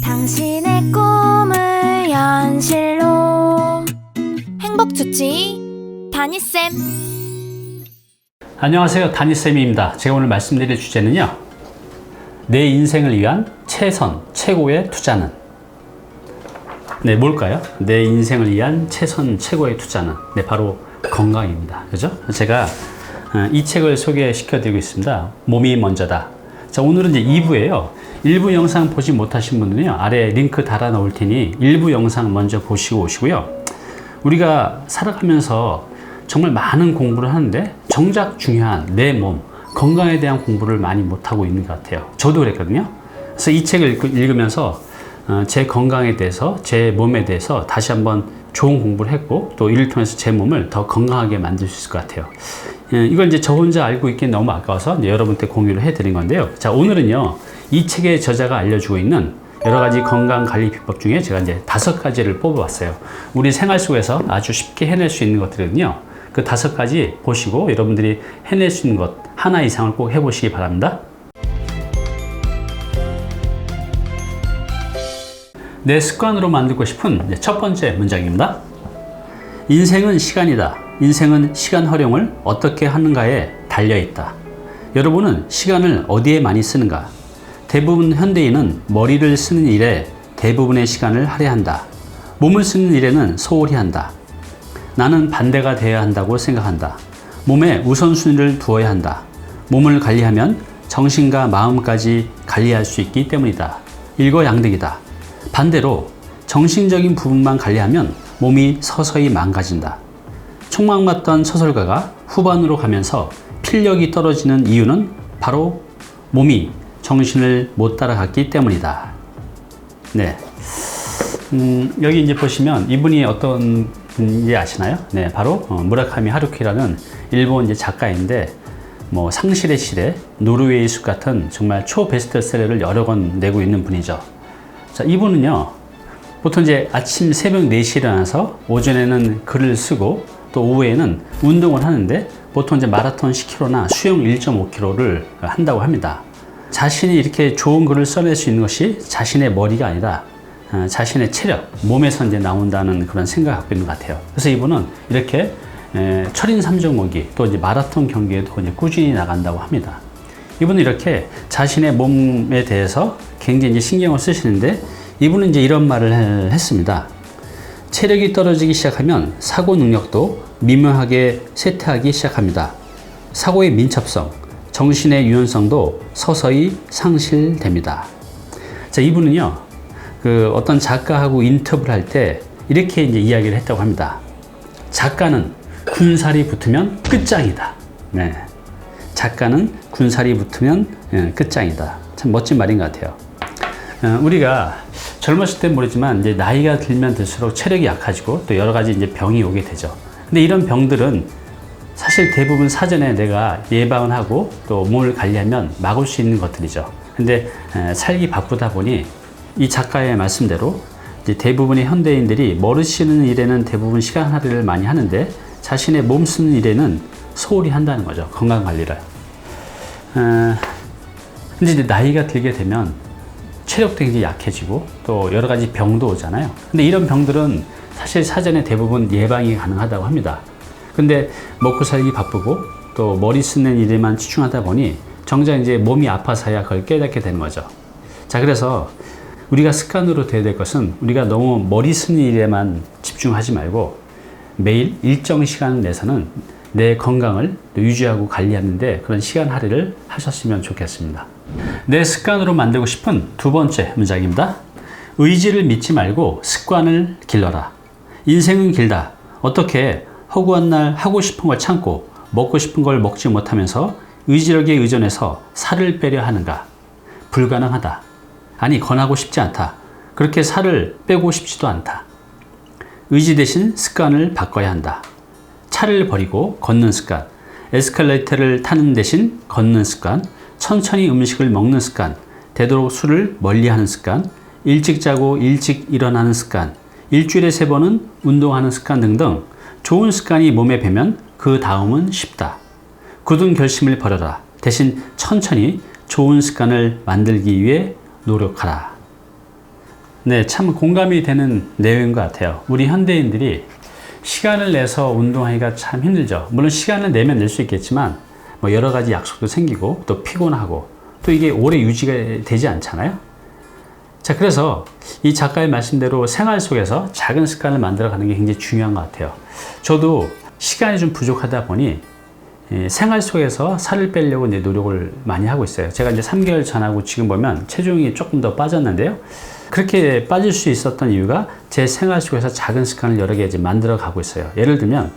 당신의 꿈을 현실로 행복주치 다니쌤. 안녕하세요, 다니쌤입니다. 제가 오늘 말씀드릴 주제는요, 내 인생을 위한 최선, 최고의 투자는. 네, 뭘까요? 내 인생을 위한 최선, 최고의 투자는. 네, 바로 건강입니다. 그죠? 제가 이 책을 소개시켜 드리고 있습니다. 몸이 먼저다. 자, 오늘은 이제 2부예요. 1부 영상 보지 못하신 분들은요, 아래 링크 달아 놓을 테니 1부 영상 먼저 보시고 오시고요. 우리가 살아가면서 정말 많은 공부를 하는데 정작 중요한 내 몸, 건강에 대한 공부를 많이 못하고 있는 것 같아요. 저도 그랬거든요. 그래서 이 책을 읽으면서 제 건강에 대해서, 제 몸에 대해서 다시 한번 좋은 공부를 했고, 또 이를 통해서 제 몸을 더 건강하게 만들 수 있을 것 같아요. 이걸 이제 저 혼자 알고 있기엔 너무 아까워서 이제 여러분께 공유를 해드린 건데요. 자, 오늘은요, 이 책의 저자가 알려주고 있는 여러 가지 건강 관리 비법 중에 제가 이제 5가지를 뽑아봤어요. 우리 생활 속에서 아주 쉽게 해낼 수 있는 것들은요, 그 5가지 보시고 여러분들이 해낼 수 있는 것 하나 이상을 꼭 해보시기 바랍니다. 내 습관으로 만들고 싶은 첫 번째 문장입니다. 인생은 시간이다. 인생은 시간 활용을 어떻게 하는가에 달려있다. 여러분은 시간을 어디에 많이 쓰는가? 대부분 현대인은 머리를 쓰는 일에 대부분의 시간을 할애한다. 몸을 쓰는 일에는 소홀히 한다. 나는 반대가 되어야 한다고 생각한다. 몸에 우선순위를 두어야 한다. 몸을 관리하면 정신과 마음까지 관리할 수 있기 때문이다. 일거양득이다. 반대로 정신적인 부분만 관리하면 몸이 서서히 망가진다. 촉망받던 소설가가 후반으로 가면서 필력이 떨어지는 이유는 바로 몸이 정신을 못 따라갔기 때문이다. 네. 여기 이제 보시면 이분이 어떤 분인지 아시나요? 네, 바로 무라카미 하루키라는 일본 이제 작가인데, 뭐 상실의 시대, 노르웨이 숲 같은 정말 초베스트셀러를 여러 권 내고 있는 분이죠. 자, 이분은요, 보통 이제 아침 새벽 4시에 일어나서 오전에는 글을 쓰고 또 오후에는 운동을 하는데, 보통 이제 마라톤 10km나 수영 1.5km를 한다고 합니다. 자신이 이렇게 좋은 글을 써낼 수 있는 것이 자신의 머리가 아니라 자신의 체력, 몸에서 이제 나온다는 그런 생각을 갖고 있는 것 같아요. 그래서 이분은 이렇게 철인 3종목이 또 이제 마라톤 경기에도 이제 꾸준히 나간다고 합니다. 이분은 이렇게 자신의 몸에 대해서 굉장히 이제 신경을 쓰시는데, 이분은 이제 이런 말을 했습니다. 체력이 떨어지기 시작하면 사고 능력도 미묘하게 쇠퇴하기 시작합니다. 사고의 민첩성, 정신의 유연성도 서서히 상실됩니다. 자, 이분은요, 어떤 작가하고 인터뷰를 할 때 이렇게 이제 이야기를 했다고 합니다. 작가는 군살이 붙으면 끝장이다. 네. 작가는 군살이 붙으면 끝장이다. 참 멋진 말인 것 같아요. 우리가 젊었을 땐 모르지만 이제 나이가 들면 들수록 체력이 약해지고 또 여러 가지 이제 병이 오게 되죠. 근데 이런 병들은 사실 대부분 사전에 내가 예방을 하고 또 몸을 관리하면 막을 수 있는 것들이죠. 근데 살기 바쁘다 보니 이 작가의 말씀대로 이제 대부분의 현대인들이 머리 쓰는 일에는 대부분 시간 할애를 많이 하는데, 자신의 몸 쓰는 일에는 소홀히 한다는 거죠. 건강 관리를. 근데 이제 나이가 들게 되면 체력도 굉장히 약해지고 또 여러 가지 병도 오잖아요. 근데 이런 병들은 사실 사전에 대부분 예방이 가능하다고 합니다. 근데 먹고 살기 바쁘고 또 머리 쓰는 일에만 집중하다 보니 정작 이제 몸이 아파서야 그걸 깨닫게 되는 거죠. 자, 그래서 우리가 습관으로 돼야 될 것은, 우리가 너무 머리 쓰는 일에만 집중하지 말고 매일 일정 시간 내서는 내 건강을 유지하고 관리하는데 그런 시간 할애를 하셨으면 좋겠습니다. 내 습관으로 만들고 싶은 2번째 문장입니다. 의지를 믿지 말고 습관을 길러라. 인생은 길다. 어떻게 허구한 날 하고 싶은 걸 참고 먹고 싶은 걸 먹지 못하면서 의지력에 의존해서 살을 빼려 하는가? 불가능하다. 아니, 권하고 싶지 않다. 그렇게 살을 빼고 싶지도 않다. 의지 대신 습관을 바꿔야 한다. 차를 버리고 걷는 습관, 에스컬레이터를 타는 대신 걷는 습관, 천천히 음식을 먹는 습관, 되도록 술을 멀리하는 습관, 일찍 자고 일찍 일어나는 습관, 일주일에 3번은 운동하는 습관 등등 좋은 습관이 몸에 배면 그 다음은 쉽다. 굳은 결심을 버려라. 대신 천천히 좋은 습관을 만들기 위해 노력하라. 네, 참 공감이 되는 내용인 것 같아요. 우리 현대인들이 시간을 내서 운동하기가 참 힘들죠. 물론 시간을 내면 낼 수 있겠지만 뭐 여러 가지 약속도 생기고 또 피곤하고 또 이게 오래 유지가 되지 않잖아요. 자, 그래서 이 작가의 말씀대로 생활 속에서 작은 습관을 만들어가는 게 굉장히 중요한 것 같아요. 저도 시간이 좀 부족하다 보니 생활 속에서 살을 빼려고 이제 노력을 많이 하고 있어요. 제가 이제 3개월 전하고 지금 보면 체중이 조금 더 빠졌는데요. 그렇게 빠질 수 있었던 이유가 제 생활 속에서 작은 습관을 여러 개 이제 만들어 가고 있어요. 예를 들면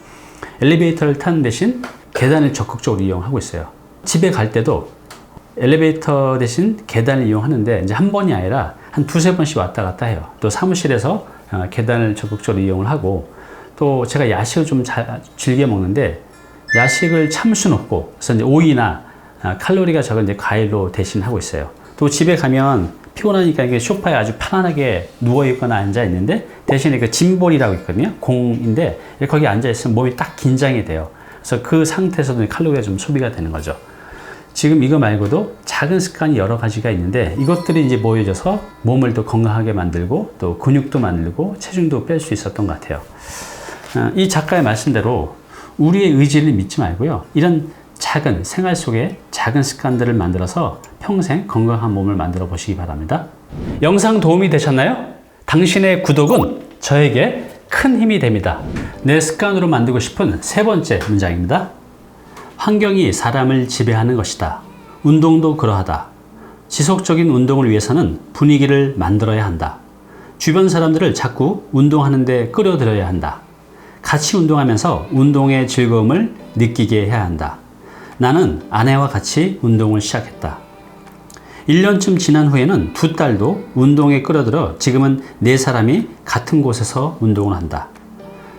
엘리베이터를 타는 대신 계단을 적극적으로 이용하고 있어요. 집에 갈 때도 엘리베이터 대신 계단을 이용하는데 이제 한 번이 아니라 한 두세 번씩 왔다 갔다 해요. 또 사무실에서 계단을 적극적으로 이용을 하고 또 제가 야식을 좀 즐겨 먹는데 야식을 참을 수는 없고 그래서 이제 오이나 칼로리가 적은 이제 과일로 대신하고 있어요. 또 집에 가면 피곤하니까 이게 소파에 아주 편안하게 누워 있거나 앉아 있는데 대신에 그 짐볼이라고 있거든요. 공인데 거기 앉아 있으면 몸이 딱 긴장이 돼요. 그래서 그 상태에서도 칼로리가 좀 소비가 되는 거죠. 지금 이거 말고도 작은 습관이 여러 가지가 있는데 이것들이 이제 모여져서 몸을 더 건강하게 만들고 또 근육도 만들고 체중도 뺄 수 있었던 것 같아요. 이 작가의 말씀대로 우리의 의지를 믿지 말고요. 이런 작은 생활 속에 작은 습관들을 만들어서 평생 건강한 몸을 만들어 보시기 바랍니다. 영상 도움이 되셨나요? 당신의 구독은 저에게 큰 힘이 됩니다. 내 습관으로 만들고 싶은 세 번째 문장입니다. 환경이 사람을 지배하는 것이다. 운동도 그러하다. 지속적인 운동을 위해서는 분위기를 만들어야 한다. 주변 사람들을 자꾸 운동하는 데 끌어들여야 한다. 같이 운동하면서 운동의 즐거움을 느끼게 해야 한다. 나는 아내와 같이 운동을 시작했다. 1년쯤 지난 후에는 두 딸도 운동에 끌어들어 지금은 네 사람이 같은 곳에서 운동을 한다.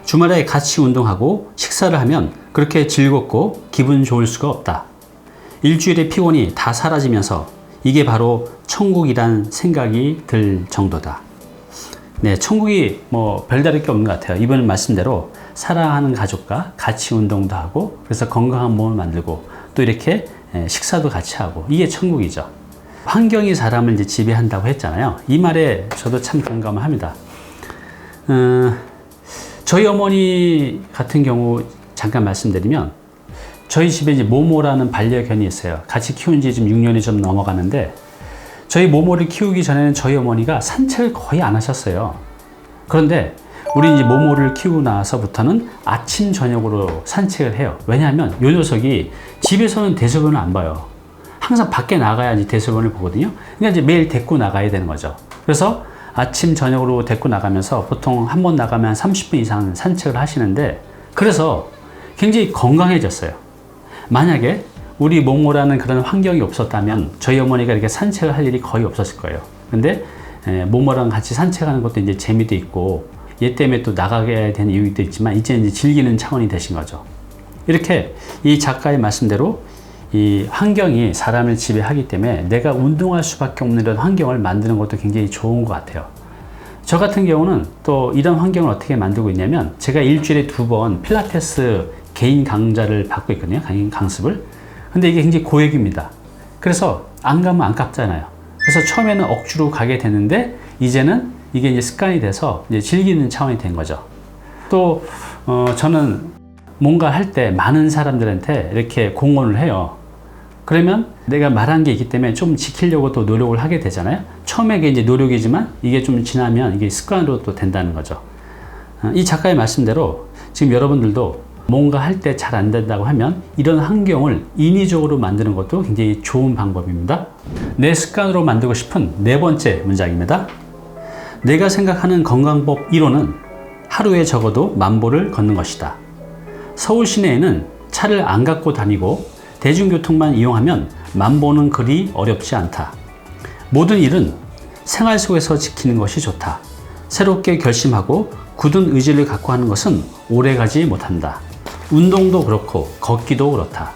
주말에 같이 운동하고 식사를 하면 그렇게 즐겁고 기분 좋을 수가 없다. 일주일의 피곤이 다 사라지면서 이게 바로 천국이란 생각이 들 정도다. 네, 천국이 뭐 별다를 게 없는 것 같아요. 이번 말씀대로 사랑하는 가족과 같이 운동도 하고 그래서 건강한 몸을 만들고 또 이렇게 식사도 같이 하고 이게 천국이죠. 환경이 사람을 이제 지배한다고 했잖아요. 이 말에 저도 참 공감을 합니다. 저희 어머니 같은 경우 잠깐 말씀드리면 저희 집에 이제 모모라는 반려견이 있어요. 같이 키운 지 지금 6년이 좀 넘어가는데 저희 모모를 키우기 전에는 저희 어머니가 산책을 거의 안 하셨어요. 그런데 우리 이제 모모를 키우고 나서부터는 아침 저녁으로 산책을 해요. 왜냐하면 이 녀석이 집에서는 대소변을 안 봐요. 항상 밖에 나가야지 대소변을 보거든요. 그러니까 이제 매일 데리고 나가야 되는 거죠. 그래서 아침 저녁으로 데리고 나가면서 보통 한 번 나가면 30분 이상 산책을 하시는데 그래서 굉장히 건강해졌어요. 만약에 우리 모모라는 그런 환경이 없었다면 저희 어머니가 이렇게 산책을 할 일이 거의 없었을 거예요. 근데 모모랑 같이 산책하는 것도 이제 재미도 있고 얘 때문에 또 나가게 되는 이유도 있지만 이제 즐기는 차원이 되신 거죠. 이렇게 이 작가의 말씀대로 이 환경이 사람을 지배하기 때문에 내가 운동할 수밖에 없는 이런 환경을 만드는 것도 굉장히 좋은 것 같아요. 저 같은 경우는 또 이런 환경을 어떻게 만들고 있냐면 제가 일주일에 2번 필라테스 개인 강좌를 받고 있거든요. 개인 강습을. 근데 이게 굉장히 고액입니다. 그래서 안 가면 안 깝잖아요. 그래서 처음에는 억지로 가게 되는데 이제는 이게 이제 습관이 돼서 이제 즐기는 차원이 된 거죠. 또 저는 뭔가 할 때 많은 사람들한테 이렇게 공언을 해요. 그러면 내가 말한 게 있기 때문에 좀 지키려고 또 노력을 하게 되잖아요. 처음에 이제 노력이지만 이게 좀 지나면 이게 습관으로 또 된다는 거죠. 이 작가의 말씀대로 지금 여러분들도 뭔가 할 때 잘 안 된다고 하면 이런 환경을 인위적으로 만드는 것도 굉장히 좋은 방법입니다. 내 습관으로 만들고 싶은 네 번째 문장입니다. 내가 생각하는 건강법 1호는 하루에 적어도 10,000보를 걷는 것이다. 서울 시내에는 차를 안 갖고 다니고 대중교통만 이용하면 10,000보는 그리 어렵지 않다. 모든 일은 생활 속에서 지키는 것이 좋다. 새롭게 결심하고 굳은 의지를 갖고 하는 것은 오래가지 못한다. 운동도 그렇고 걷기도 그렇다.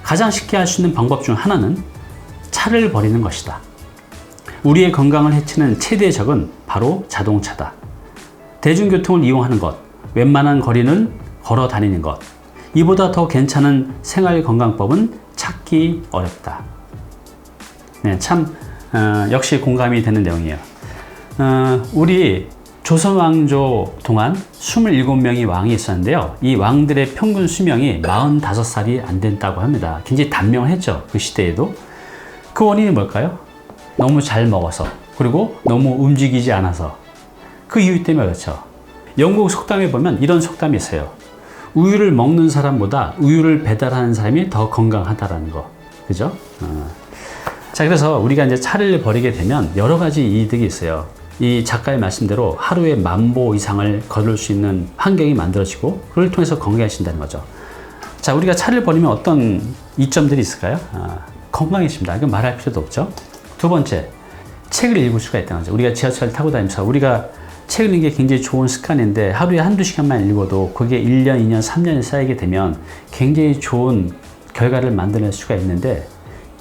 가장 쉽게 할 수 있는 방법 중 하나는 차를 버리는 것이다. 우리의 건강을 해치는 최대의 적은 바로 자동차다. 대중교통을 이용하는 것, 웬만한 거리는 걸어 다니는 것, 이보다 더 괜찮은 생활 건강법은 찾기 어렵다. 네, 참 역시 공감이 되는 내용이에요. 우리 조선 왕조 동안 27명의 왕이 있었는데요. 이 왕들의 평균 수명이 45살이 안 된다고 합니다. 굉장히 단명했죠. 그 시대에도. 그 원인이 뭘까요? 너무 잘 먹어서, 그리고 너무 움직이지 않아서. 그 이유 때문에 그렇죠. 영국 속담에 보면 이런 속담이 있어요. 우유를 먹는 사람보다 우유를 배달하는 사람이 더 건강하다라는 거. 그죠? 자, 그래서 우리가 이제 차를 버리게 되면 여러 가지 이득이 있어요. 이 작가의 말씀대로 하루에 10,000보 이상을 걸을 수 있는 환경이 만들어지고, 그걸 통해서 건강해진다는 거죠. 자, 우리가 차를 버리면 어떤 이점들이 있을까요? 건강해집니다. 이건 말할 필요도 없죠. 두 번째, 책을 읽을 수가 있다는 거죠. 우리가 지하철을 타고 다니면서 우리가 책을 읽는 게 굉장히 좋은 습관인데, 하루에 한두 시간만 읽어도 그게 1년, 2년, 3년이 쌓이게 되면 굉장히 좋은 결과를 만들어낼 수가 있는데,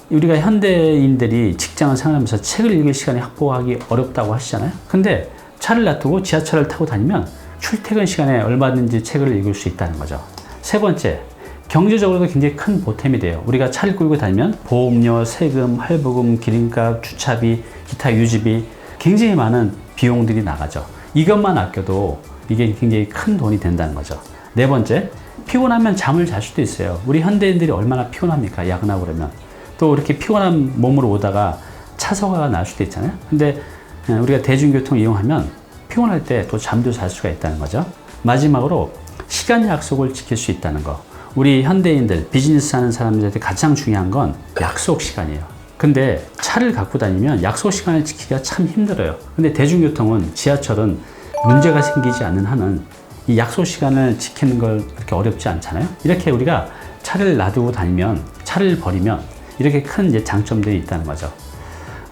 우리가 현대인들이 직장을 생활하면서 책을 읽을 시간이 확보하기 어렵다고 하시잖아요. 근데 차를 놔두고 지하철을 타고 다니면 출퇴근 시간에 얼마든지 책을 읽을 수 있다는 거죠. 세 번째, 경제적으로도 굉장히 큰 보탬이 돼요. 우리가 차를 끌고 다니면 보험료, 세금, 할부금, 기름값, 주차비, 기타 유지비, 굉장히 많은 비용들이 나가죠. 이것만 아껴도 이게 굉장히 큰 돈이 된다는 거죠. 네 번째, 피곤하면 잠을 잘 수도 있어요. 우리 현대인들이 얼마나 피곤합니까? 야근하고 그러면. 또 이렇게 피곤한 몸으로 오다가 차서가 날 수도 있잖아요. 근데 우리가 대중교통 이용하면 피곤할 때 또 잠도 잘 수가 있다는 거죠. 마지막으로 시간 약속을 지킬 수 있다는 거. 우리 현대인들, 비즈니스 하는 사람들한테 가장 중요한 건 약속 시간이에요. 근데 차를 갖고 다니면 약속 시간을 지키기가 참 힘들어요. 근데 대중교통은, 지하철은 문제가 생기지 않는 한은 이 약속 시간을 지키는 걸 그렇게 어렵지 않잖아요. 이렇게 우리가 차를 놔두고 다니면, 차를 버리면 이렇게 큰 이제 장점들이 있다는 거죠.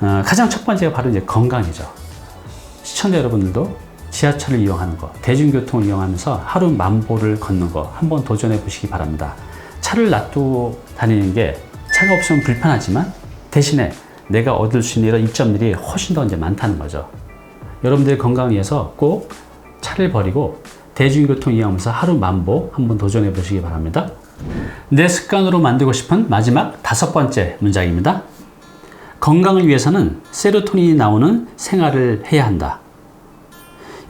가장 첫 번째가 바로 이제 건강이죠. 시청자 여러분들도 지하철을 이용하는 거, 대중교통을 이용하면서 하루 10,000보를 걷는 거 한번 도전해 보시기 바랍니다. 차를 놔두고 다니는 게 차가 없으면 불편하지만 대신에 내가 얻을 수 있는 이런 이점들이 훨씬 더 이제 많다는 거죠. 여러분들의 건강을 위해서 꼭 차를 버리고 대중교통 이용하면서 하루 10,000보 한번 도전해 보시기 바랍니다. 내 습관으로 만들고 싶은 마지막 5번째 문장입니다. 건강을 위해서는 세로토닌이 나오는 생활을 해야 한다.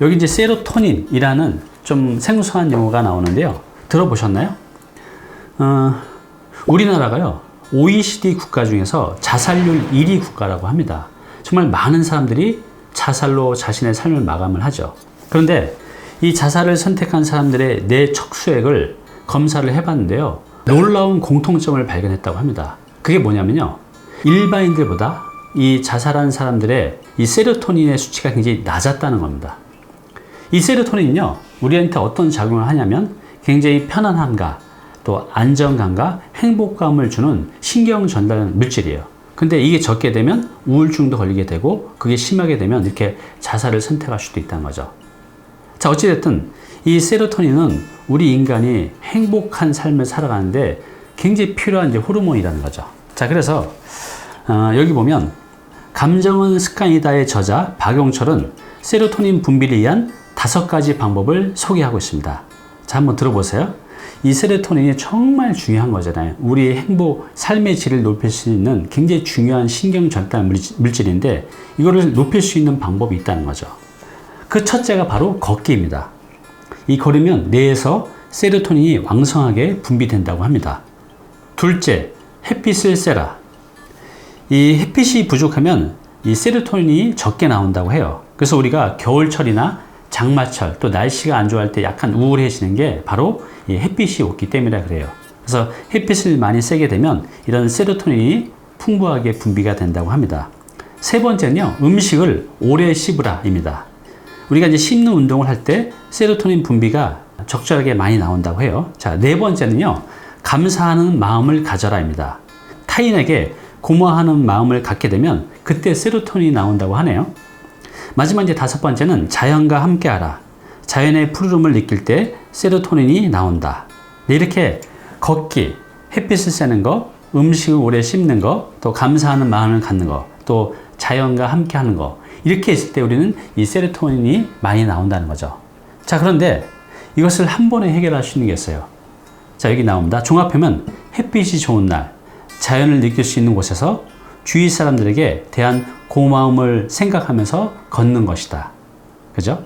여기 이제 세로토닌이라는 좀 생소한 용어가 나오는데요. 들어보셨나요? 우리나라가요, OECD 국가 중에서 자살률 1위 국가라고 합니다. 정말 많은 사람들이 자살로 자신의 삶을 마감을 하죠. 그런데 이 자살을 선택한 사람들의 뇌 척수액을 검사를 해봤는데요. 놀라운 공통점을 발견했다고 합니다. 그게 뭐냐면요. 일반인들보다 이 자살한 사람들의 이 세로토닌의 수치가 굉장히 낮았다는 겁니다. 이 세로토닌은요, 우리한테 어떤 작용을 하냐면 굉장히 편안함과 또 안정감과 행복감을 주는 신경 전달 물질이에요. 근데 이게 적게 되면 우울증도 걸리게 되고, 그게 심하게 되면 이렇게 자살을 선택할 수도 있다는 거죠. 자, 어찌됐든 이 세로토닌은 우리 인간이 행복한 삶을 살아가는데 굉장히 필요한 이제 호르몬이라는 거죠. 자, 그래서 여기 보면 감정은 습관이다의 저자 박용철은 세로토닌 분비를 위한 5가지 방법을 소개하고 있습니다. 자, 한번 들어보세요. 이 세로토닌이 정말 중요한 거잖아요. 우리의 행복, 삶의 질을 높일 수 있는 굉장히 중요한 신경 전달 물질인데, 이거를 높일 수 있는 방법이 있다는 거죠. 그 첫째가 바로 걷기입니다. 이 걸으면 뇌에서 세로토닌이 왕성하게 분비된다고 합니다. 둘째, 햇빛을 쐬라. 이 햇빛이 부족하면 이 세로토닌이 적게 나온다고 해요. 그래서 우리가 겨울철이나 장마철, 또 날씨가 안 좋아할 때 약간 우울해지는 게 바로 이 햇빛이 없기 때문이라 그래요. 그래서 햇빛을 많이 쐬게 되면 이런 세로토닌이 풍부하게 분비가 된다고 합니다. 세 번째는요, 음식을 오래 씹으라입니다. 우리가 이제 씹는 운동을 할 때 세로토닌 분비가 적절하게 많이 나온다고 해요. 자, 네 번째는요, 감사하는 마음을 가져라입니다. 타인에게 고마워하는 마음을 갖게 되면 그때 세로토닌이 나온다고 하네요. 마지막 이제 5번째는 자연과 함께하라. 자연의 푸르름을 느낄 때 세로토닌이 나온다. 네, 이렇게 걷기, 햇빛을 쐬는 거, 음식을 오래 씹는 거, 또 감사하는 마음을 갖는 거, 또 자연과 함께하는 거, 이렇게 있을 때 우리는 이 세로토닌이 많이 나온다는 거죠. 자, 그런데 이것을 한 번에 해결할 수 있는 게 있어요. 자, 여기 나옵니다. 종합하면 햇빛이 좋은 날, 자연을 느낄 수 있는 곳에서 주위 사람들에게 대한 고마움을 생각하면서 걷는 것이다. 그죠?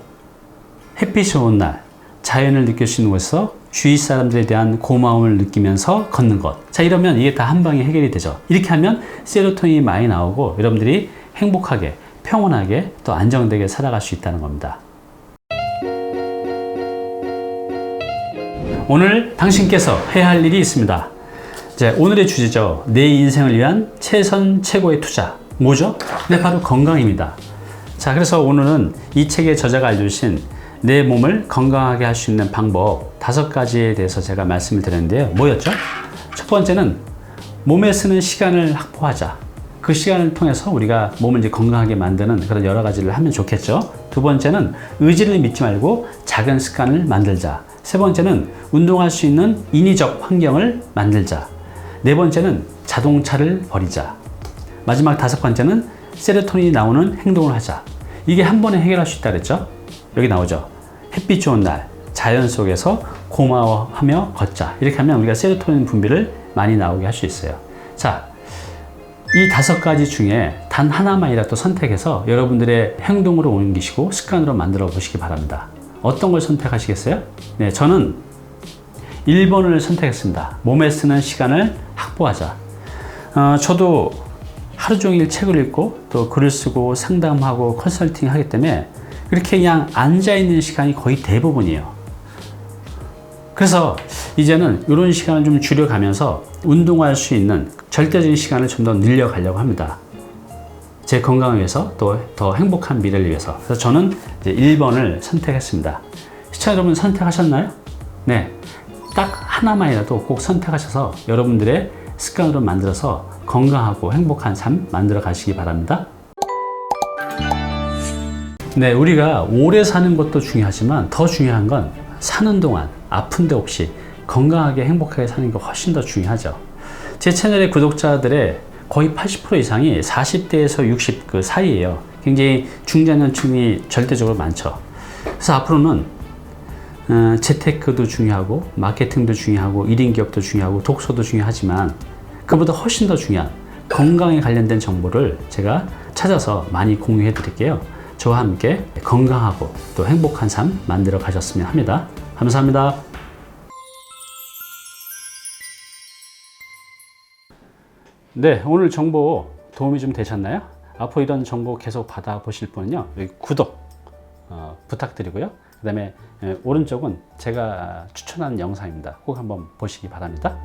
햇빛이 좋은 날, 자연을 느낄 수 있는 곳에서 주위 사람들에 대한 고마움을 느끼면서 걷는 것. 자, 이러면 이게 다 한 방에 해결이 되죠. 이렇게 하면 세로토닌이 많이 나오고 여러분들이 행복하게, 평온하게, 또 안정되게 살아갈 수 있다는 겁니다. 오늘 당신께서 해야 할 일이 있습니다. 이제 오늘의 주제죠. 내 인생을 위한 최선 최고의 투자. 뭐죠? 네, 바로 건강입니다. 자, 그래서 오늘은 이 책의 저자가 알려주신 내 몸을 건강하게 할 수 있는 방법 5가지에 대해서 제가 말씀을 드렸는데요. 뭐였죠? 첫 번째는 몸에 쓰는 시간을 확보하자. 그 시간을 통해서 우리가 몸을 이제 건강하게 만드는 그런 여러 가지를 하면 좋겠죠. 두 번째는 의지를 믿지 말고 작은 습관을 만들자. 세 번째는 운동할 수 있는 인위적 환경을 만들자. 네 번째는 자동차를 버리자. 마지막 5번째는 세로토닌이 나오는 행동을 하자. 이게 한 번에 해결할 수 있다 그랬죠? 여기 나오죠. 햇빛 좋은 날, 자연 속에서 고마워하며 걷자. 이렇게 하면 우리가 세로토닌 분비를 많이 나오게 할 수 있어요. 자, 이 5가지 중에 단 하나만이라도 선택해서 여러분들의 행동으로 옮기시고 습관으로 만들어 보시기 바랍니다. 어떤 걸 선택하시겠어요? 네, 저는 1번을 선택했습니다. 몸에 쓰는 시간을 확보하자. 저도 하루 종일 책을 읽고 또 글을 쓰고 상담하고 컨설팅 하기 때문에 그렇게 그냥 앉아있는 시간이 거의 대부분이에요. 그래서 이제는 이런 시간을 좀 줄여가면서 운동할 수 있는 절대적인 시간을 좀 더 늘려가려고 합니다. 제 건강을 위해서 또 더 행복한 미래를 위해서. 그래서 저는 이제 1번을 선택했습니다. 시청자 여러분 선택하셨나요? 네. 딱 하나만이라도 꼭 선택하셔서 여러분들의 습관으로 만들어서 건강하고 행복한 삶 만들어 가시기 바랍니다. 네, 우리가 오래 사는 것도 중요하지만 더 중요한 건 사는 동안 아픈데 없이 건강하게 행복하게 사는 게 훨씬 더 중요하죠. 제 채널의 구독자들의 거의 80% 이상이 40대에서 60 그 사이예요. 굉장히 중장년층이 절대적으로 많죠. 그래서 앞으로는 재테크도 중요하고 마케팅도 중요하고 1인 기업도 중요하고 독서도 중요하지만 그보다 훨씬 더 중요한 건강에 관련된 정보를 제가 찾아서 많이 공유해 드릴게요. 저와 함께 건강하고 또 행복한 삶 만들어 가셨으면 합니다. 감사합니다. 네, 오늘 정보 도움이 좀 되셨나요? 앞으로 이런 정보 계속 받아보실 분은요, 여기 구독 부탁드리고요. 그 다음에 오른쪽은 제가 추천하는 영상입니다. 꼭 한번 보시기 바랍니다.